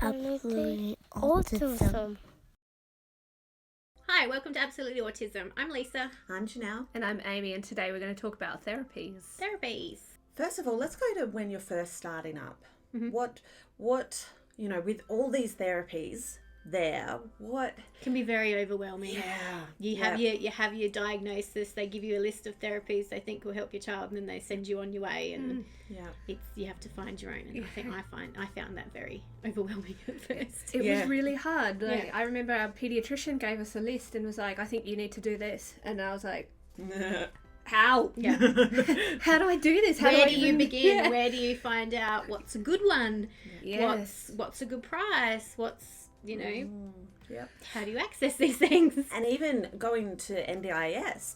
Absolutely autism. Hi, welcome to Absolutely Autism. I'm Lisa. I'm Janelle. And I'm Amy, and today we're going to talk about therapies. Therapies. First of all, let's go to when you're first starting up. Mm-hmm. What, with all these therapies what can be very overwhelming. Yeah. You have your diagnosis, they give you a list of therapies they think will help your child, and then they send you on your way, and you have to find your own. And I found that very overwhelming at first. It was really hard. I remember our pediatrician gave us a list and was like, I think you need to do this, and I was like, how? Yeah. How do I do this? Where do you begin? Yeah. Where do you find out what's a good one? Yes. What's a good price? What's, Yep. How do you access these things? And even going to NDIS,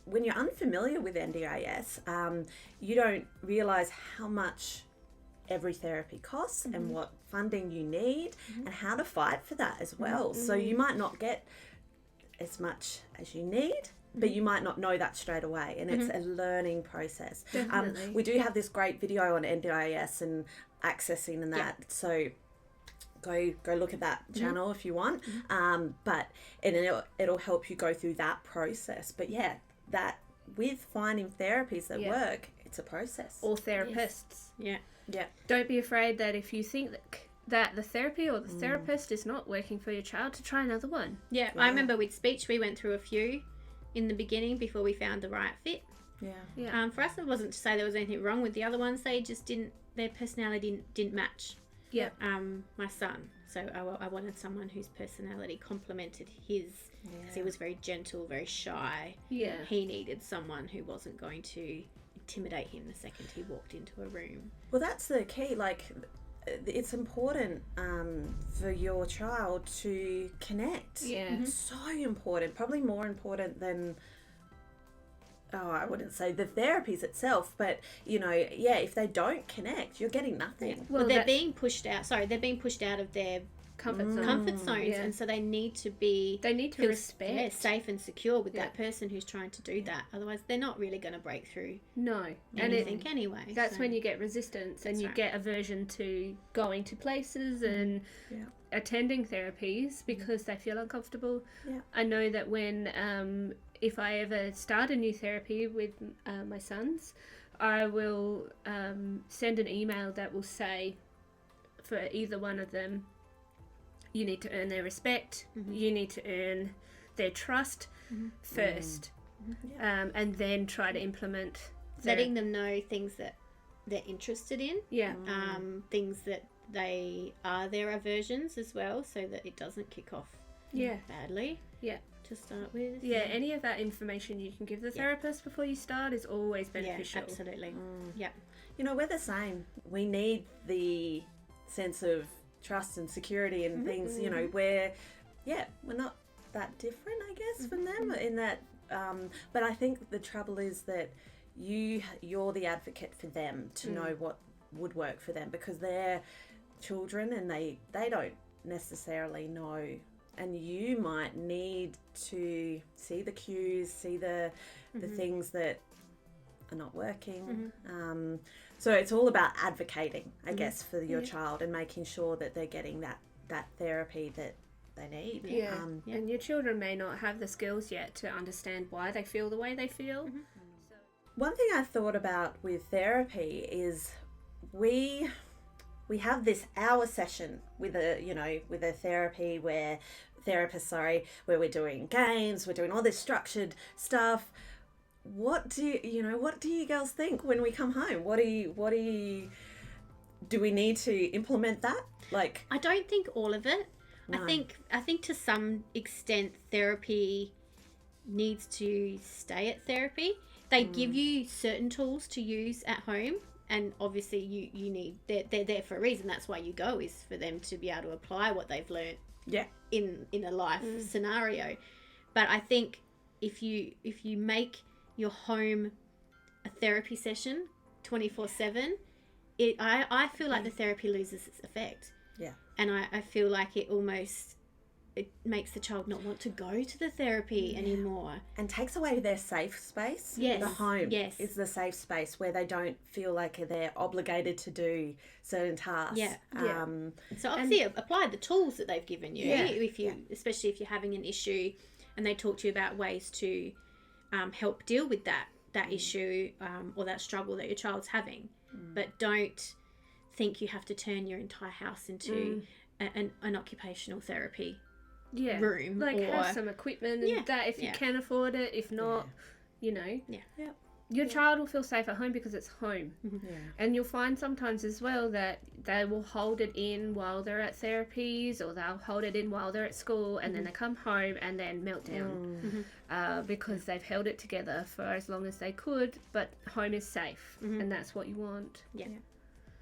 when you're unfamiliar with NDIS, you don't realise how much every therapy costs and what funding you need and how to fight for that as well. So you might not get as much as you need, but you might not know that straight away, and it's a learning process. We do have this great video on NDIS and accessing and that, so go look at that channel if you want. But it'll help you go through that process. But that with finding therapies that work, it's a process. Or therapists. Yes. Yeah. Don't be afraid that if you think that the therapy or the therapist is not working for your child, to try another one. Yeah, I remember with speech we went through a few in the beginning before we found the right fit. Yeah. For us, it wasn't to say there was anything wrong with the other ones. They just their personality didn't match. Yeah. My son. So I wanted someone whose personality complemented his. Because he was very gentle, very shy. Yeah. He needed someone who wasn't going to intimidate him the second he walked into a room. Well, that's the key. Like, it's important for your child to connect. Yeah. It's so important. Probably more important than, I wouldn't say the therapies itself, but, if they don't connect, you're getting nothing. Yeah. Well, they're being pushed out of their comfort zones, and so they need to feel respect, safe and secure with that person who's trying to do that. Otherwise, they're not really going to break through. No, anything anyway. That's when you get resistance, and you get aversion to going to places and attending therapies because they feel uncomfortable. Yeah. I know that when if I ever start a new therapy with my sons, I will send an email that will say, for either one of them, you need to earn their respect, you need to earn their trust first, and then try to implement letting them know things that they're interested in, things that they are their aversions as well, so that it doesn't kick off badly. To start with. Any of that information you can give the therapist before you start is always beneficial. Yeah, absolutely. Yeah. We're the same. We need the sense of trust and security and things, we're not that different, I guess, from them in that, but I think the trouble is that you're the advocate for them to know what would work for them, because they're children and they don't necessarily know. And you might need to see the cues, see the things that are not working. So it's all about advocating, I guess, for your child and making sure that they're getting that therapy that they need. And your children may not have the skills yet to understand why they feel the way they feel. One thing I thought about with therapy is we have this hour session with a therapy where we're doing games, we're doing all this structured stuff. What do you girls think when we come home? Do we need to implement that? Like, I don't think all of it. No. I think to some extent therapy needs to stay at therapy. They give you certain tools to use at home, and obviously you need they're there for a reason. That's why you go, is for them to be able to apply what they've learned in a life scenario. But I think if you make your home a therapy session 24/7, I feel like the therapy loses its effect. Yeah. And I feel like it almost it makes the child not want to go to the therapy anymore. And takes away their safe space. Yes. The home Yes. is the safe space where they don't feel like they're obligated to do certain tasks. Yeah. Um, So obviously apply the tools that they've given you, Yeah. especially if you're having an issue and they talk to you about ways to help deal with that issue or that struggle that your child's having. But don't think you have to turn your entire house into an occupational therapy room. Like or, have some equipment and that if you can afford it. If not, you know. Yeah. Your child will feel safe at home because it's home. Yeah. And you'll find sometimes as well that they will hold it in while they're at therapies, or they'll hold it in while they're at school, and then they come home and then melt down because they've held it together for as long as they could, but home is safe and that's what you want. Yeah.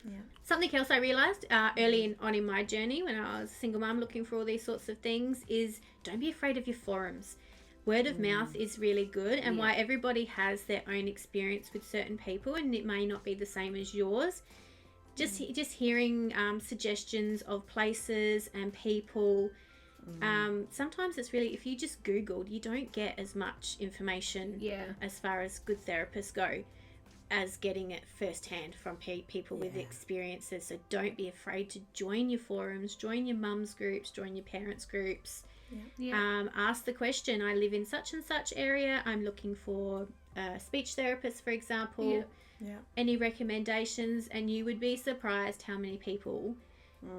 Yeah. Something else I realised early on in my journey when I was a single mum looking for all these sorts of things is don't be afraid of your forums. Word of mouth is really good, and why everybody has their own experience with certain people, and it may not be the same as yours. Just hearing suggestions of places and people. Sometimes it's really, if you just Googled, you don't get as much information as far as good therapists go as getting it firsthand from people with experiences. So don't be afraid to join your forums, join your mums groups, join your parents groups. Ask the question, I live in such and such area, I'm looking for a speech therapist, for example. Any recommendations? And you would be surprised how many people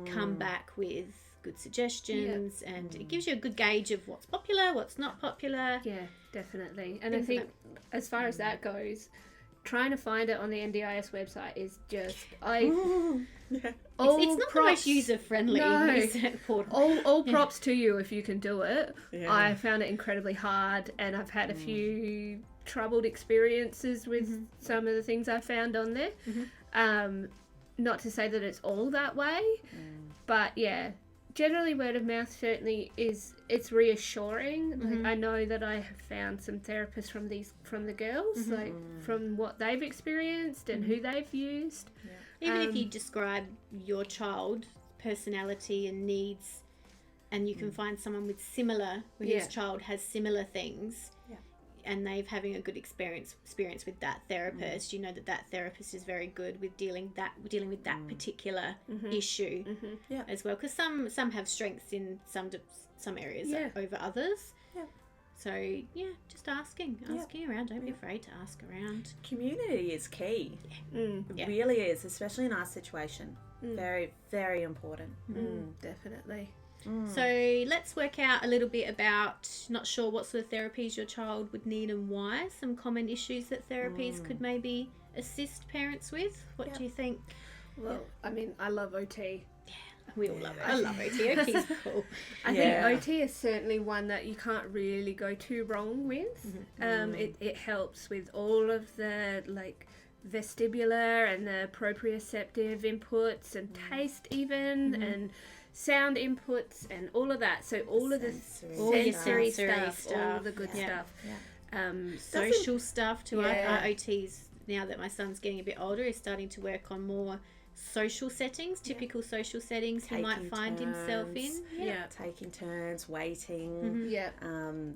come back with good suggestions, and it gives you a good gauge of what's popular, what's not popular. Yeah, definitely. And I think as far as that goes, trying to find it on the NDIS website is just It's not the most user friendly portal. All props to you if you can do it. I found it incredibly hard, and I've had a few troubled experiences with some of the things I found on there. Not to say that it's all that way, but yeah, generally word of mouth certainly it's reassuring. Like, I know that I have found some therapists from the girls, like from what they've experienced and who they've used. Even if you describe your child's personality and needs, and you can find someone with similar, whose child has similar things, and they've having a good experience with that therapist, you know that therapist is very good with dealing with that particular issue as well. Because some have strengths in some areas over others. So just asking around. Don't be afraid to ask around. Community is key. It really is, especially in our situation. Very, very important. Definitely. So let's work out a little bit about, not sure what sort of therapies your child would need and why, some common issues that therapies could maybe assist parents with. What do you think? Well, I mean, I love OT. We all love it. I love OT. OT's cool. I think OT is certainly one that you can't really go too wrong with. It helps with all of the vestibular and the proprioceptive inputs and taste even and sound inputs and all of that. So all of the sensory stuff, all the good stuff. Social stuff too. Our OTs, now that my son's getting a bit older, is starting to work on more social settings, typical social settings he might find himself in. Taking turns, waiting.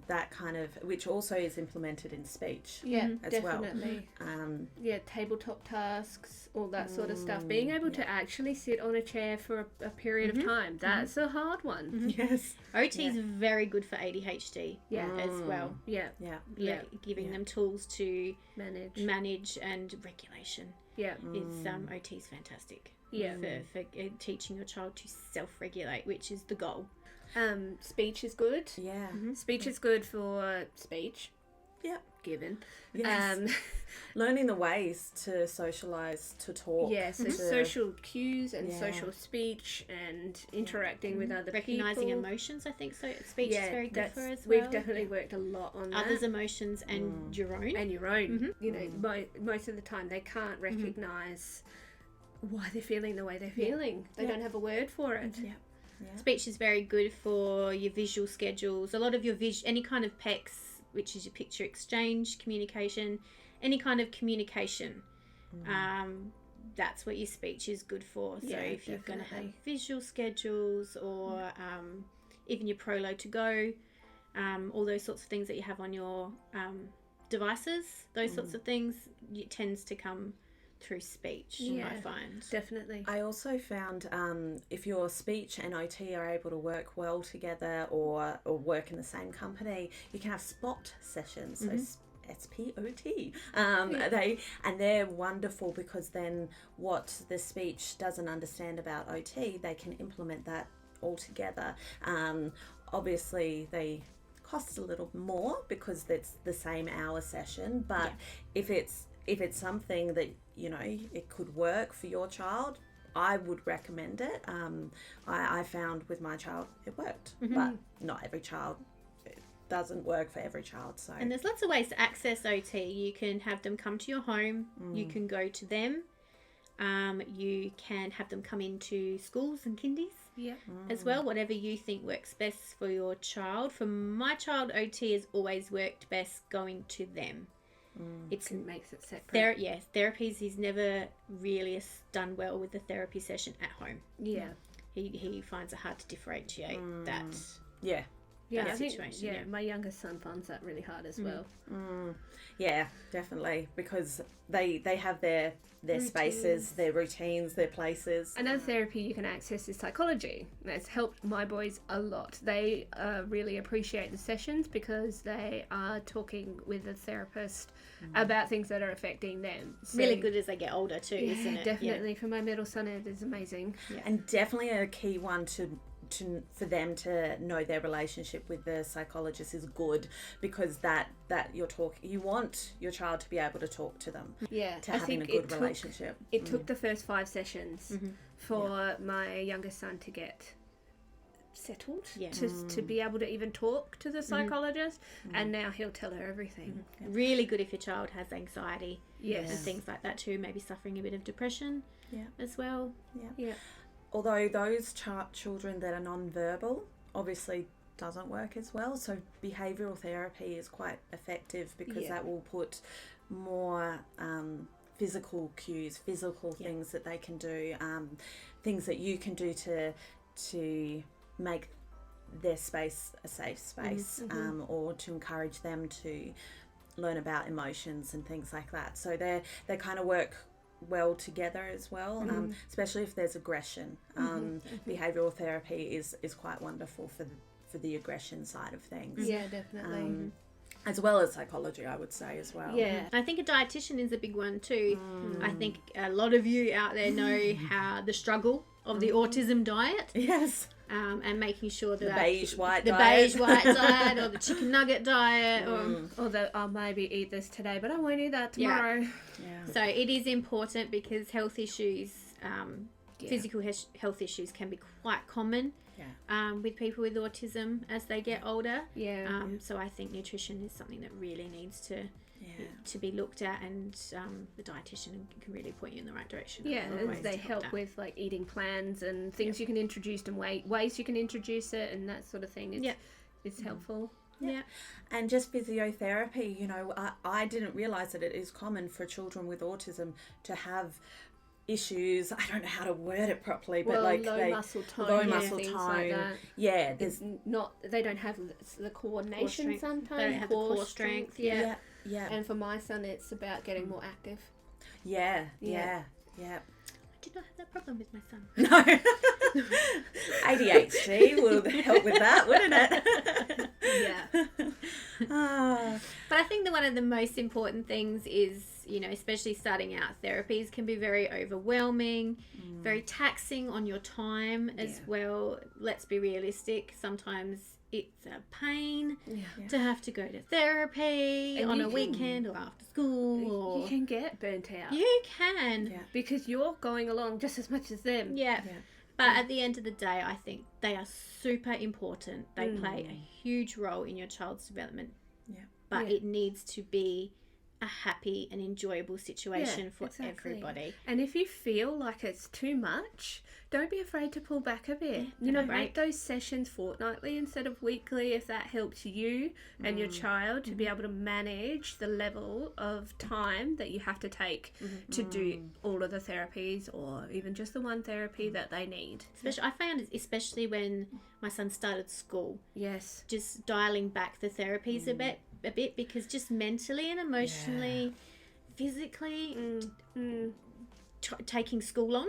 That kind of, which also is implemented in speech. As Definitely. Well. Tabletop tasks, all that sort of stuff. Being able to actually sit on a chair for a period of time, that's a hard one. Yes. OT is very good for ADHD as well. Giving them tools to manage and regulation. OT is fantastic. For teaching your child to self-regulate, which is the goal. Speech is good. Speech is good for speech. Given. Yes. Learning the ways to socialise, to talk. So social cues and social speech and interacting with other Recognising people. emotions, I think so. Speech is very good for as well. We've definitely worked a lot on that. Others' emotions and your own. And your own. You know, most of the time they can't recognise why they're feeling the way they're feeling. They don't have a word for it. Speech is very good for your visual schedules. A lot of your any kind of PECS, which is your picture exchange, communication, any kind of communication. That's what your speech is good for. So if you're going to have visual schedules or even your Prolo to go, all those sorts of things that you have on your devices, those sorts of things, it tends to come through speech, I find. Definitely. I also found if your speech and OT are able to work well together or work in the same company, you can have spot sessions. So SPOT. They're wonderful because then what the speech doesn't understand about OT, they can implement that all together. Obviously, they cost a little more because it's the same hour session, but if it's something that it could work for your child, I would recommend it. I found with my child it worked, but not every child. It doesn't work for every child. So and there's lots of ways to access OT. You can have them come to your home. You can go to them. You can have them come into schools and kindies as well, whatever you think works best for your child. For my child, OT has always worked best going to them. It makes it separate. Therapies, he's never really done well with the therapy session at home. He finds it hard to differentiate that. I think situation. my youngest son finds that really hard as well. Yeah, definitely, because they have their spaces, their routines, their places. Another therapy you can access is psychology. That's helped my boys a lot. They really appreciate the sessions because they are talking with a therapist about things that are affecting them. So, really good as they get older too, isn't it? Definitely. For my middle son, it is amazing. And definitely a key one for them to know their relationship with the psychologist is good, because that you want your child to be able to talk to them, to having a good relationship. It took the first 5 sessions for my youngest son to get settled, to be able to even talk to the psychologist, and now he'll tell her everything. Really good if your child has anxiety and things like that too, maybe suffering a bit of depression as well. Although those children that are non-verbal obviously doesn't work as well, so behavioural therapy is quite effective because that will put more physical cues, physical things that they can do, things that you can do to make their space a safe space, or to encourage them to learn about emotions and things like that. So they kind of work well together as well, especially if there's aggression. Behavioural therapy is quite wonderful for the aggression side of things. Yeah, definitely. As well as psychology, I would say as well. Yeah, I think a dietitian is a big one too. I think a lot of you out there know how the struggle of the autism diet. Yes. And making sure that the beige white diet or the chicken nugget diet or that I'll maybe eat this today but I won't eat that tomorrow. So it is important because health issues, physical health issues can be quite common with people with autism as they get older. So I think nutrition is something that really needs to be looked at, and the dietitian can really point you in the right direction. They help with like eating plans and things you can introduce and ways you can introduce it and that sort of thing. It's helpful. And just physiotherapy, I didn't realise that it is common for children with autism to have issues. I don't know how to word it properly, but low muscle tone, things like that. There's they don't have the coordination sometimes. They don't have the core strength. Yeah. And for my son, it's about getting more active. Yeah. I did not have that problem with my son. No. ADHD will help with that, wouldn't it? But I think that one of the most important things is, especially starting out, therapies can be very overwhelming, very taxing on your time as well. Let's be realistic. Sometimes it's a pain to have to go to therapy and on a weekend or after school. Or you can get burnt out. You can. Because you're going along just as much as them. But at the end of the day, I think they are super important. They play a huge role in your child's development. But it needs to be a happy and enjoyable situation for everybody. And if you feel like it's too much, don't be afraid to pull back a bit. Make those sessions fortnightly instead of weekly if that helps you and your child to be able to manage the level of time that you have to take to do all of the therapies or even just the one therapy that they need. I found, especially when my son started school, just dialing back the therapies a bit because just mentally and emotionally, physically, taking school on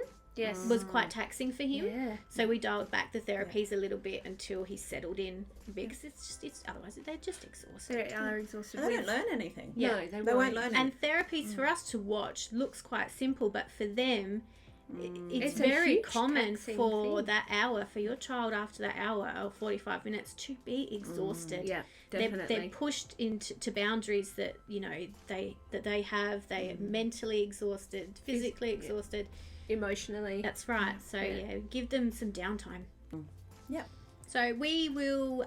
was quite taxing for him. Yeah. So we dialed back the therapies a little bit until he settled in because it's otherwise they're just exhausted. They are exhausted. And they don't learn anything. Yeah. No, they won't learn anything. And therapies for us to watch looks quite simple, but for them, it's a very huge common for thing. that hour, for your child after that hour or 45 minutes to be exhausted. Yeah, definitely. They're pushed into boundaries that, they have. They are mentally exhausted, physically exhausted. Emotionally. That's right. So, give them some downtime. Yep. So we will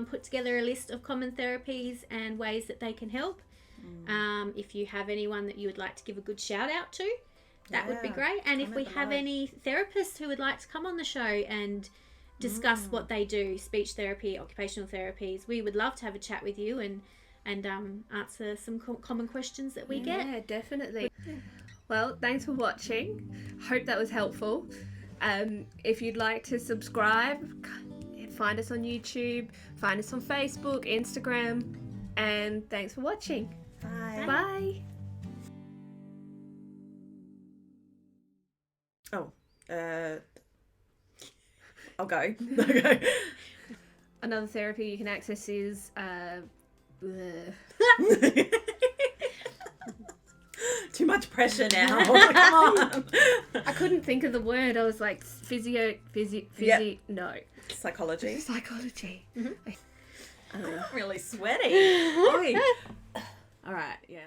put together a list of common therapies and ways that they can help. If you have anyone that you would like to give a good shout out to, that would be great. And if we have any therapists who would like to come on the show and discuss what they do, speech therapy, occupational therapies, we would love to have a chat with you and answer some common questions that we get. Yeah, definitely. Well, thanks for watching. Hope that was helpful. If you'd like to subscribe, find us on YouTube, find us on Facebook, Instagram, and thanks for watching. Bye. Bye. Oh, I'll go. Okay. Another therapy you can access is Too much pressure now. Come on. I couldn't think of the word. I was like no. Psychology. Psychology. I'm really sweaty. All right. Yeah.